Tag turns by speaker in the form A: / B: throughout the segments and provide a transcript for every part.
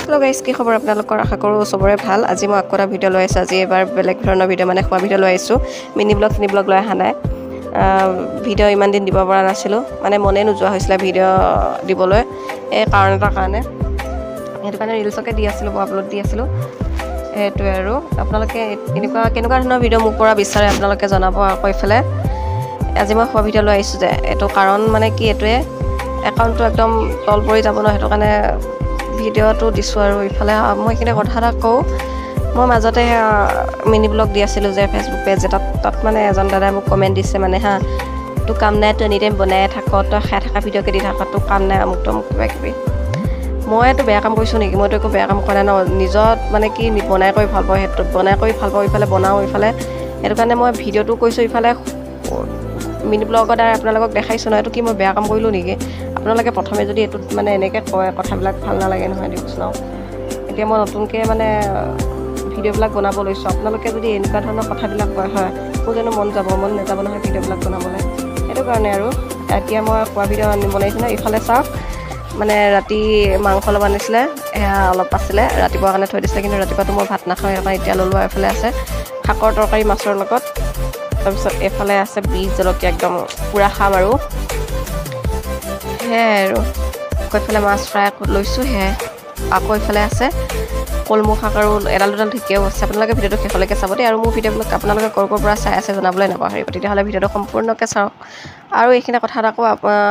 A: hello guys কি খবৰ আপোনালোকৰ আশা কৰো সবৰে ভাল আজি মই আকৰা ভিডিও লৈ আছো আজি এবাৰ বেলেগ ধৰণৰ ভিডিও মানে খোৱা ভিডিও লৈ আইছো মিনি ব্লগ লৈ আহা নাই ভিডিও ইমান দিন দিব পৰা নাছিলো মানে মনে নোযোৱা হৈছিল ভিডিও দিবলৈ এই কাৰণটাৰ কাৰণে এটো কাৰণে ৰিলছকে দি আছিলো আপলোড দি আছিলো এটো আৰু আপোনালোকে কেনেকুৱা ধৰণৰ ভিডিও মোক পৰা বিচাৰে আপোনালোকে জনাব আকৌ ইফালে আজি মই খোৱা ভিডিও লৈ আইছো যে এটো কাৰণ মানে কি এটোৱে একাউন্টটো একদম তল পৰি যাব ন হেতু কাৰণে ভিডিওটো দিছো আৰু ইফালে মই কিনে কথা এটা কও মই মাজতে মিনি ব্লগ দি আছিলো যে ফেসবুক পেজ তাত মানে এজন দাদা মোক কমেন্ট দিছে মানে হা তো কাম নাই তো এনি টাইম বনাই থাক তো খাই থাকা ভিডিও কে দি থাক তো কাম নাই আমুক তো মোক কিবা মই তো বেয়া কাম কৰিছো নেকি মই তো একো বেয়া কাম কৰা নাই নিজত মানে কি বনাই কৰি ভাল পাও হেতু বনাই কৰি ভাল পাও ইফালে বনাও ইফালে এটো কাৰণে মই ভিডিওটো কৈছো ইফালে মিনি ব্লগৰ দ্বাৰা আপোনালোকক দেখাইছো ন এটো কি মই বেয়া কাম কৰিলো নেকি আপোনালোকে প্ৰথমে যদি এটো মানে এনেকে কয় কথাবিলাক ভাল নালাগে নহয় দিকছ নাও এতিয়া মই নতুনকে মানে ভিডিওবিলাক বনাব লৈছো আপোনালোকে যদি এনেকুৱা ধৰণৰ কথাবিলাক কয় হয় মোৰ যেন মন যাব নহয় ভিডিওবিলাক বনাবলৈ এটো কাৰণে আৰু এতিয়া মই খোৱা ভিডিও বনাইছো না ইফালে চাওক মানে ৰাতি মাংস লব আনিছিলে অলপ আছিলে ৰাতিপুৱা কাৰণে থৈ দিছিলে কিন্তু ৰাতিপুৱাটো মই ভাত নাখাও এখন এতিয়া ললো এফালে আছে শাকৰ তৰকাৰী মাছৰ লগত তাৰপিছত এফালে আছে বীজ জলকীয়া একদম পুৰা খাম আৰু হে আৰু কইফালে মাছ ফ্ৰাই লৈছো হে আকৌ ইফালে আছে কলমু শাক আৰু এডাল ঠিকেও আছে আপোনালোকে ভিডিওটো শেষলৈকে চাব দেই আৰু মোৰ ভিডিওবিলাক আপোনালোকে কৰ পৰা চাই আছে জনাবলৈ নাপাহৰিব তেতিয়াহলে ভিডিওটো সম্পূৰ্ণকৈ চাওক আৰু এইখিনি কথা এটা কও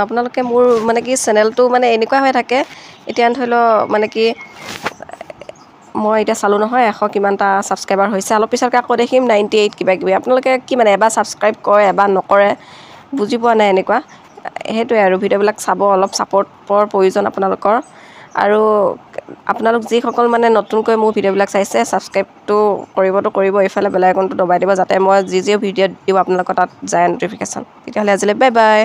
A: আপোনালোকে মোৰ মানে কি চেনেলটো মানে এনেকুৱা হৈ থাকে এতিয়া ধৰিলো মানে কি মই এটা চালু নহয় 100 কিমানটা সাবস্ক্ৰাইবাৰ হৈছে অলপ পিছৰকৈ আকৌ দেখিম 98 কিবা কিবি আপোনালোকে কি মানে এবাৰ সাবস্ক্ৰাইব কৰে এবাৰ নকৰে বুজি পোৱা নাই এনেকুৱা হেতু আৰু ভিডিওবিলাক চাব অলপ সাপোৰ্টৰ প্ৰয়োজন আপোনালোকৰ আৰু আপোনালোক যি সকল মানে নতুনকৈ মোৰ ভিডিওবিলাক চাইছে সাবস্ক্ৰাইবটো কৰিব ইফালে বেল আইকনটো দবাই দিব যাতে মই যি ভিডিও দিও আপোনালোকৰ তাত যায় নটিফিকেশন তেতিয়াহলে আজিলৈ বাই বাই